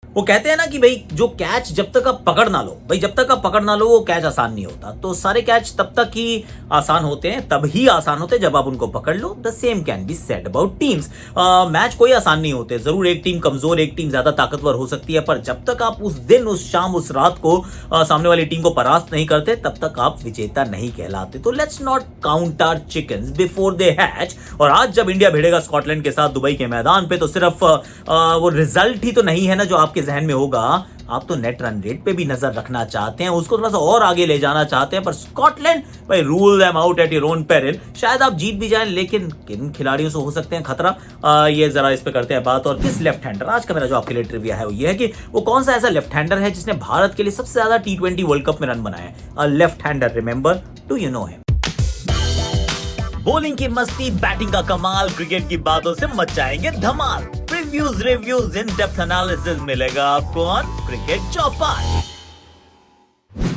वो कहते हैं ना कि भाई जो कैच जब तक आप पकड़ ना लो, भाई जब तक आप पकड़ ना लो वो कैच आसान नहीं होता। तो सारे कैच तब तक ही आसान होते हैं, तब ही आसान होते हैं जब आप उनको पकड़ लो। The same can be said about teams. Match कोई आसान नहीं होते, जरूर एक टीम कमजोर, एक टीम ज्यादा ताकतवर हो सकती है, पर जब तक आप उस दिन, उस शाम, उस रात को सामने वाली टीम को परास्त नहीं करते, तब तक आप विजेता नहीं कहलाते। तो let's not count our chickens before they hatch. और आज जब इंडिया भिड़ेगा स्कॉटलैंड के साथ दुबई के मैदान पे, तो सिर्फ वो रिजल्ट ही तो नहीं है ना जो आपके जहन में होगा, आप तो नेट रन रेट पे भी नजर रखना चाहते हैं, उसको थोड़ा सा और आगे ले जाना चाहते हैं। पर स्कॉटलैंड, भाई rule them out at your own peril. शायद आप जीत भी जाएं, लेकिन किन खिलाड़ियों से हो सकते हैं खतरा, ये जरा इस पे करते हैं बात। और किस लेफ्ट हैंडर, आज का मेरा जो आपके लिए ट्रिविया है वो ये है कि वो कौन सा ऐसा लेफ्ट हैंडर है जिसने भारत के लिए सबसे ज्यादा T20 वर्ल्ड कप में रन बनाए। Left hander, remember, do you know him? Bowling की मस्ती, बैटिंग का कमाल, क्रिकेट की बातों से मचाएंगे धमाल। Previews, reviews, in depth analysis मिलेगा आपको on cricket Chaupal.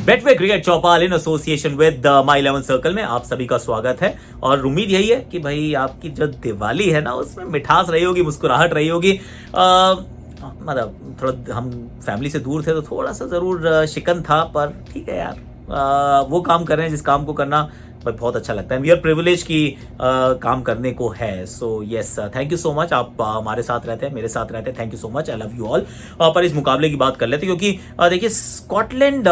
Betway cricket Chaupal in association with my 11 circle में आप सभी का स्वागत है। और उम्मीद यही है कि भाई आपकी जो दिवाली है ना उसमें मिठास रही होगी, मुस्कुराहट रही होगी। मतलब थोड़ा हम फैमिली से दूर थे तो थोड़ा सा जरूर शिकन था, पर ठीक है यार, वो काम कर रहे हैं जिस काम को करना पर बहुत अच्छा लगता है। वी आर प्रिविलेज की काम करने को है। So yes, thank you so much. आप हमारे साथ रहते हैं, मेरे साथ रहते हैं, thank you so much, I love you all. पर इस मुकाबले की बात कर लेते हैं, क्योंकि देखिए स्कॉटलैंड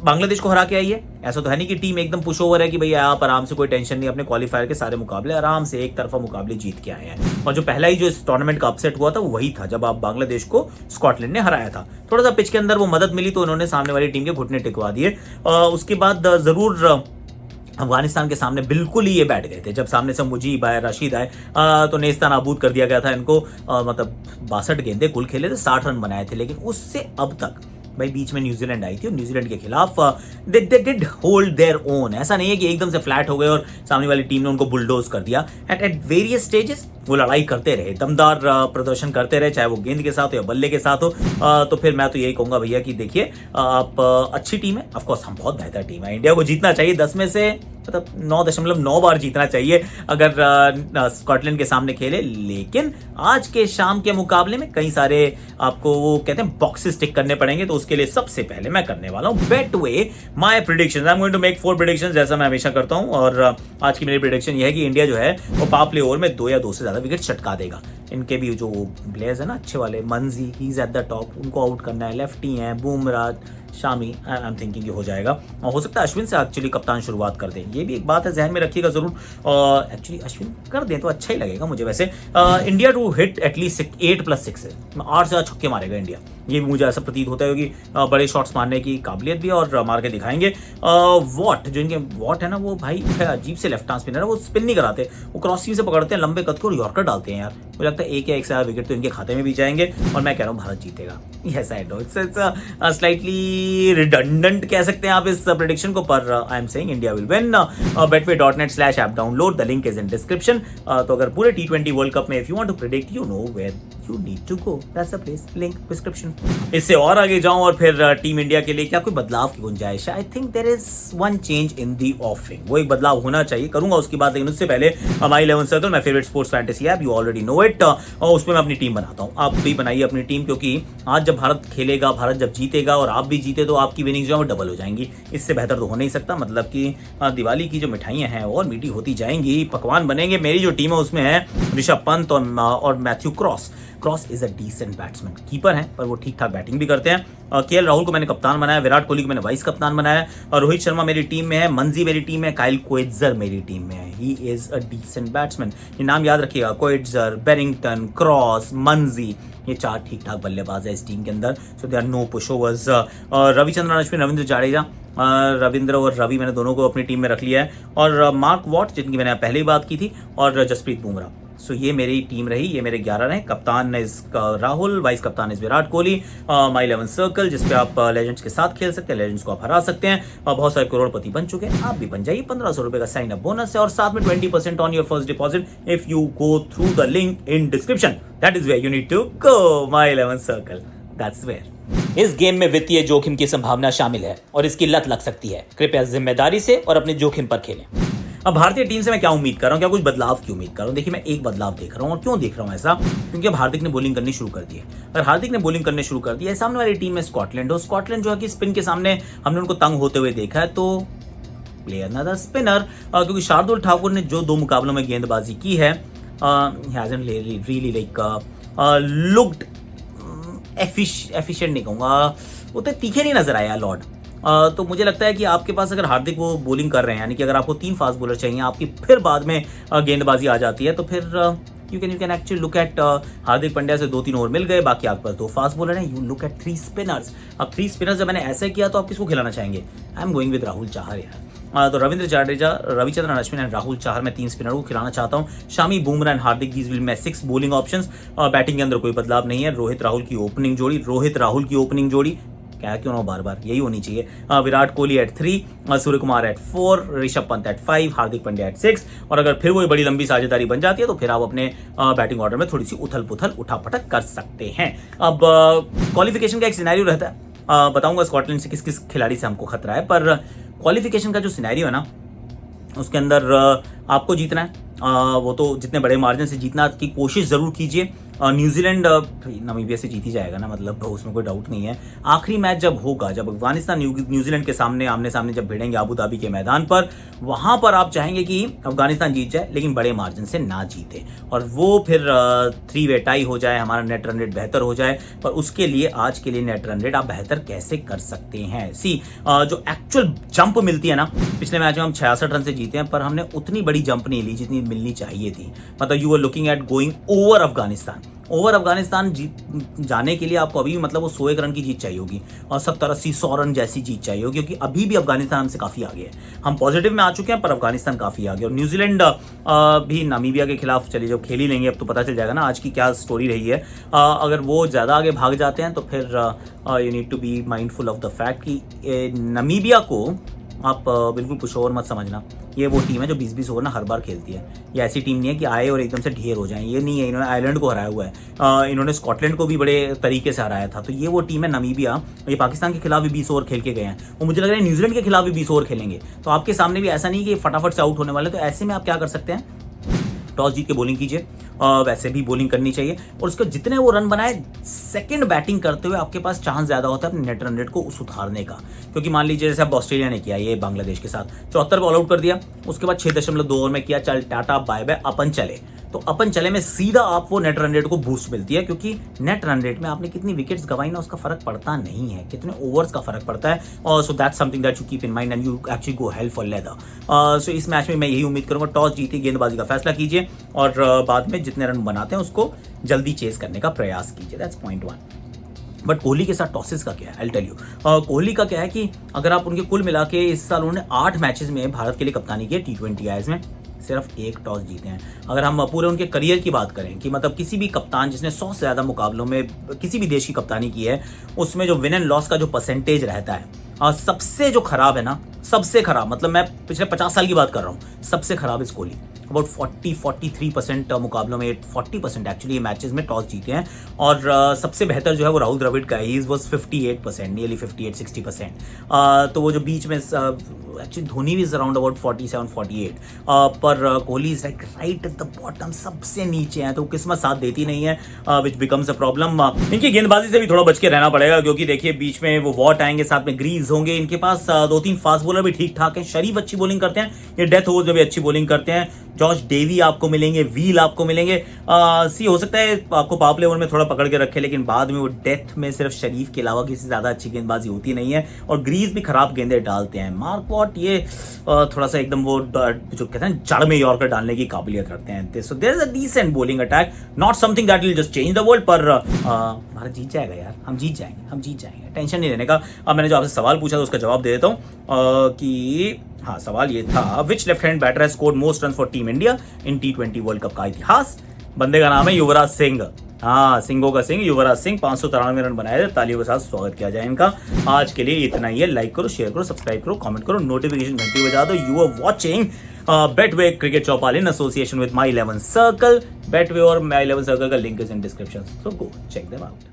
बांग्लादेश को हरा के आई है। ऐसा तो है नहीं कि टीम एकदम पुश ओवर है कि भैया आप आराम से, कोई टेंशन नहीं, अपने क्वालिफायर के सारे मुकाबले आराम से एक तरफा मुकाबले जीत के आए हैं। और जो पहला ही जो इस टूर्नामेंट का अपसेट हुआ था वो वही था जब आप बांग्लादेश को स्कॉटलैंड ने हराया था। थोड़ा सा पिच के अंदर वो मदद मिली तो उन्होंने सामने वाली टीम के घुटने टिकवा दिए। उसके बाद जरूर अफगानिस्तान के सामने बिल्कुल ही ये बैठ गए थे। जब सामने से मुजीब आए, रशीद आए, तो नेस्तान नाबूद कर दिया गया था इनको। मतलब 62 गेंदे कुल खेले थे, 60 रन बनाए थे। लेकिन उससे अब तक भाई बीच में न्यूजीलैंड आई थी और न्यूजीलैंड के खिलाफ they did hold their own. ऐसा नहीं है कि एकदम से फ्लैट हो गए और सामने वाली टीम ने उनको बुलडोज कर दिया। एट वेरियस स्टेजेस वो लड़ाई करते रहे, दमदार प्रदर्शन करते रहे, चाहे वो गेंद के साथ हो या बल्ले के साथ हो। तो फिर मैं तो यही कहूंगा भैया कि देखिए, आप अच्छी टीम है, ऑफकोर्स हम बहुत बेहतर टीम है। इंडिया को जीतना चाहिए, 10 में से मतलब 9.9 बार जीतना चाहिए अगर स्कॉटलैंड के सामने खेले। लेकिन आज के शाम के मुकाबले में कई सारे आपको वो कहते हैं बॉक्सेस टिक करने पड़ेंगे। तो उसके लिए सबसे पहले मैं करने वाला हूं Betway my predictions. I am going to make 4 predictions, जैसा मैं हमेशा करता हूं। और आज की मेरी प्रेडिक्शन ये है कि इंडिया जो है वो पावर प्ले ओवर में 2 या 2 से ज्यादा विकेट चटका देगा। इनके भी जो प्लेयर्स है ना अच्छे वाले, मंजी he is at the top, उनको आउट करना है। लेफ्टी हैं Bumrah, Shami, I am thinking ये हो जाएगा। और हो सकता है अश्विन से एक्चुअली कप्तान शुरुआत कर दें, ये भी एक बात है, जहन में रखिएगा जरूर। एक्चुअली अश्विन कर दें तो अच्छा ही लगेगा मुझे वैसे। इंडिया टू हिट एटलीस्ट 8+6 है, 8 से ज्यादा छक्के मारेगा इंडिया, ये भी मुझे ऐसा प्रतीत होता है, क्योंकि बड़े शॉट्स मारने की काबिलियत भी है और मार के दिखाएंगे। वॉट, जो इनके वॉट है ना, वो भाई अजीब से लेफ्ट हैंड स्पिनर है, वो स्पिन नहीं कराते, वो क्रॉस सीम से पकड़ते हैं, लंबे कद को और यॉर्कर डालते हैं यार। मुझे लगता है 1 या 1 से ज्यादा विकेट तो इनके खाते में भी जाएंगे। और मैं कह रहा हूँ भारत जीतेगा। Yes I know it's slightly redundant कह सकते हैं आप इस प्रेडिक्शन को, पर I am saying India will win. betway.net/app download, the link is in description. तो अगर पूरे T20 वर्ल्ड कप में if you want to predict, you know where you need to go, that's the place, link description. इससे और आगे जाऊं और फिर टीम इंडिया के लिए क्या कोई बदलाव की गुंजाइश है? I think there is one change in the offering, वो एक बदलाव होना चाहिए, करूंगा उसकी बात। लेकिन उससे पहले माई 11 circle, my favourite sports fantasy app, you already know it, और उसमें मैं अपनी टीम बनाता हूं। आप भी बनाइए अपनी टीम, क्योंकि आज जब भारत खेलेगा, भारत जब जीतेगा और आप भी जीते, तो आपकी विनिंग्स जो है डबल हो जाएंगी। इससे बेहतर तो हो नहीं सकता। मतलब कि दिवाली की जो मिठाइयां हैं और मीठी होती जाएंगी, पकवान बनेंगे। मेरी जो टीम है उसमें है ऋषभ पंत और Matthew Cross. Cross is a decent batsman, keeper हैं पर वो ठीक ठाक बैटिंग भी करते हैं। केएल राहुल को मैंने कप्तान बनाया, विराट कोहली को मैंने वाइस कप्तान बनाया, और रोहित शर्मा मेरी टीम में है, मंजी मेरी टीम में, काइल कोएट्जर मेरी टीम में है। He is a decent batsman, ये नाम याद रखिएगा, कोएट्जर, बेरिंगटन, क्रॉस, मंजी, ये 4 ठीक ठाक बल्लेबाज है इस टीम के अंदर। So they are no pushovers. Ravichandran Ashwin, Ravindra Jadeja, Ravindra और रवि, मैंने दोनों को अपनी टीम में रख लिया है। और मार्क वॉट, जिनकी मैंने पहले ही बात की थी, और जसप्रीत बुमराह। सो ये मेरी टीम रही, ये मेरे 11 रहे। कप्तान इज राहुल, वाइस कप्तान is Virat Kohli. My 11 circle, जिसपे आप लेजेंड्स के साथ खेल सकते हैं, लेजेंड्स को आप हरा सकते हैं। बहुत सारे करोड़पति बन चुके हैं, आप भी बन जाइए। 1500 रुपए का साइन अप बोनस है, और साथ में 20% on your first deposit if you go through the link in description. That is where you need to go, my 11 circle, that's where. इस गेम में वित्तीय जोखिम की संभावना शामिल है और इसकी लत लग सकती है। कृपया जिम्मेदारी से और अपने जोखिम पर खेलें। अब भारतीय टीम से मैं क्या उम्मीद कर रहा हूँ, क्या कुछ बदलाव की उम्मीद कर रहा हूँ? देखिए मैं एक बदलाव देख रहा हूँ, और क्यों देख रहा हूँ ऐसा, क्योंकि अब हार्दिक ने बॉलिंग करनी शुरू कर दी है। अगर हार्दिक ने बॉलिंग करने शुरू कर दी है, सामने वाली टीम में स्कॉटलैंड, और स्कॉटलैंड जो है कि स्पिन के सामने हमने उनको तंग होते हुए देखा है, तो प्ले अनदर स्पिनर, क्योंकि शार्दुल ठाकुर ने जो 2 मुकाबलों में गेंदबाजी की है, लुक्ड एफिशिएंट नहीं कहूँगा, उतने तीखे नहीं नजर आया लॉर्ड। तो मुझे लगता है कि आपके पास अगर हार्दिक वो बॉलिंग कर रहे हैं, यानी कि अगर आपको 3 फास्ट बॉलर चाहिए, आपकी फिर बाद में गेंदबाजी आ जाती है, तो फिर you can actually look at Hardik Pandya से 2-3 ओवर मिल गए, बाकी आपके पास 2 फास्ट बॉलर हैं, यू लुक एट 3 स्पिनर्स। अब 3 स्पिनर्स जब मैंने ऐसा किया तो आप किसको खिलाना चाहेंगे? आई am going with Rahul Chahar यार। तो रविंद्र जडेजा, रविचंद्रन अश्विन एंड राहुल चाहर, मैं 3 स्पिनर को खिलाना चाहता हूं। Shami, Bumrah and Hardik, these will मैं 6 बॉलिंग ऑप्शंस। बैटिंग के अंदर कोई बदलाव नहीं है। रोहित राहुल की ओपनिंग जोड़ी, क्या क्यों ना बार बार यही होनी चाहिए। Virat Kohli eight 3, Surya Kumar eight 4, Rishabh Pant eight 5, Hardik Pandya eight 6। और अगर फिर वो बड़ी लंबी साझेदारी बन जाती है तो फिर आप अपने बैटिंग ऑर्डर में थोड़ी सी उथल पुथल उठापटक कर सकते हैं। अब क्वालिफिकेशन का एक सिनेरियो रहता है, बताऊंगा स्कॉटलैंड से किस किस खिलाड़ी से हमको खतरा है, पर क्वालिफिकेशन का जो सिनेरियो है ना, उसके अंदर आपको जीतना है। वो तो जितने बड़े मार्जिन से जीतना की कोशिश जरूर कीजिए। न्यूजीलैंड नामीबिया से जीती जाएगा ना, मतलब उसमें कोई डाउट नहीं है। आखिरी मैच जब होगा, जब अफगानिस्तान न्यूजीलैंड के सामने आमने सामने जब भिड़ेंगे अबू धाबी के मैदान पर, वहां पर आप चाहेंगे कि अफगानिस्तान जीत जाए लेकिन बड़े मार्जिन से ना जीते, और वो फिर 3 वे टाई हो जाए, हमारा नेट रन रेट बेहतर हो जाए। पर उसके लिए आज के लिए नेट रन रेट आप बेहतर कैसे कर सकते हैं? जो एक्चुअल जंप मिलती है ना, पिछले मैच में हम 66 रन से जीते हैं, पर हमने उतनी बड़ी जंप नहीं ली जितनी मिलनी चाहिए थी। मतलब you are looking at going over Afghanistan जीत जाने के लिए आपको अभी मतलब वो 101 रन की जीत चाहिए होगी, और 70-80-100 रन जैसी जीत चाहिए होगी, क्योंकि अभी भी अफगानिस्तान हमसे काफी आगे है। हम पॉजिटिव में आ चुके हैं पर अफगानिस्तान काफी आगे। और न्यूजीलैंड भी नामीबिया के खिलाफ चलिए जब खेल ही लेंगे, अब तो पता चल जाएगा ना आज की क्या स्टोरी रही है। अगर वो ज्यादा आगे भाग जाते हैं तो फिर you need to be mindful of the fact कि नामीबिया को आप बिल्कुल पुशओवर मत समझना। ये वो टीम है जो 20-20 ओवर ना हर बार खेलती है। ये ऐसी टीम नहीं है कि आए और एकदम से ढेर हो जाए, ये नहीं है। इन्होंने आयरलैंड को हराया हुआ है, इन्होंने स्कॉटलैंड को भी बड़े तरीके से हराया था। तो ये वो टीम है नामीबिया, ये पाकिस्तान के खिलाफ भी 20 ओवर खेल के गए हैं, और मुझे लग रहा है न्यूजीलैंड के खिलाफ भी 20 ओवर खेलेंगे। तो आपके सामने भी ऐसा नहीं कि फटाफट से आउट होने वाले। तो ऐसे में आप क्या कर सकते हैं, टॉस जीत के बॉलिंग कीजिए, वैसे भी बॉलिंग करनी चाहिए, और उसके जितने वो रन बनाए सेकंड बैटिंग करते हुए आपके पास चांस ज्यादा होता है अपने नेट रन रेट को सुधारने का। क्योंकि मान लीजिए जैसे अब ऑस्ट्रेलिया ने किया ये बांग्लादेश के साथ, 74 को ऑल आउट कर दिया, उसके बाद 6.2 ओवर में किया चल टाटा बाय बाय अपन चले, तो अपन चले में सीधा आप वो नेट रन रेट को बूस्ट मिलती है। क्योंकि नेट रन रेट में आपने कितनी विकेट्स गवाई ना, उसका फर्क पड़ता नहीं है, कितने ओवर्स का फर्क पड़ता है। और so that's something that you keep in mind and you actually go hell for leather. So इस मैच में मैं यही उम्मीद करूंगा, टॉस जीती गेंदबाजी का फैसला कीजिए, और बाद में जितने रन बनाते हैं उसको जल्दी चेस करने का प्रयास कीजिए। That's point 1। बट कोहली के साथ टॉसेस का क्या है, आई टेल यू। कोहली का क्या है कि अगर आप उनके कुल मिला के इस साल उन्होंने 8 मैचेस में भारत के लिए कप्तानी की है, T20 आईज में सिर्फ 1 टॉस जीते हैं। अगर हम पूरे उनके करियर की बात करें कि मतलब किसी भी कप्तान जिसने 100 से ज्यादा मुकाबलों में किसी भी देश की कप्तानी की है, उसमें जो विन एंड लॉस का जो परसेंटेज रहता है, सबसे जो खराब है ना, सबसे खराब, मतलब मैं पिछले 50 साल की बात कर रहा हूँ, सबसे खराब इस कोहली। अबाउट 43% मुकाबलों में 40% एक्चुअली मैचेस में टॉस जीते हैं। और सबसे बेहतर जो है वो राहुल द्रविड़ का है, ही वाज 58%, नियरली 58-60%। तो वो जो बीच में एक्चुअली धोनी भी इज अराउंड अबाउट 47-48, पर Kohli is like right at the bottom, सबसे नीचे है। तो किस्मत साथ देती नहीं है, विच बिकम्स अ प्रॉब्लम। इनकी गेंदबाजी से भी थोड़ा बच के रहना पड़ेगा, क्योंकि देखिए बीच में वो वॉट आएंगे, साथ में ग्रीज होंगे। इनके पास 2-3 फास्ट बॉलर भी ठीक ठाक है। शरीफ अच्छी बॉलिंग करते हैं, ये डेथ ओवर्स में भी अच्छी बॉलिंग करते हैं। जॉश डेवी आपको मिलेंगे, व्हील आपको मिलेंगे। हो सकता है आपको पावर प्ले ओवर में थोड़ा पकड़ के रखे, लेकिन बाद में वो डेथ में सिर्फ शरीफ के अलावा किसी ज्यादा अच्छी गेंदबाजी होती नहीं है। और ग्रीज भी खराब गेंदे डालते हैं। मार्क वॉट ये थोड़ा सा एकदम वो जो कहते हैं जड़ में यॉर्कर डालने की काबिलियत रखते हैं। So there is a decent bowling attack, not something that will just change the world, पर भारत जीत जाएगा यार, हम जीत जाएंगे, टेंशन नहीं लेने का। अब मैंने जो आपसे सवाल पूछा था उसका जवाब दे देता हूँ कि हाँ, सवाल ये था, which left hand batter has scored most run for team India in T20 world cup का इतिहास। बंदे का नाम है युवराज सिंह। हाँ, सिंगों का सिंह, युवराज सिंह, 593 रन बनाए थे। तालियों के साथ स्वागत किया जाए इनका। आज के लिए इतना ही है। लाइक करो, शेयर करो, सब्सक्राइब करो, कमेंट करो, नोटिफिकेशन घंटी बजा दो। You are watching Betway Cricket Chopal in association with My 11 Circle. Betway और My 11 Circle का link is in description, so go check them out.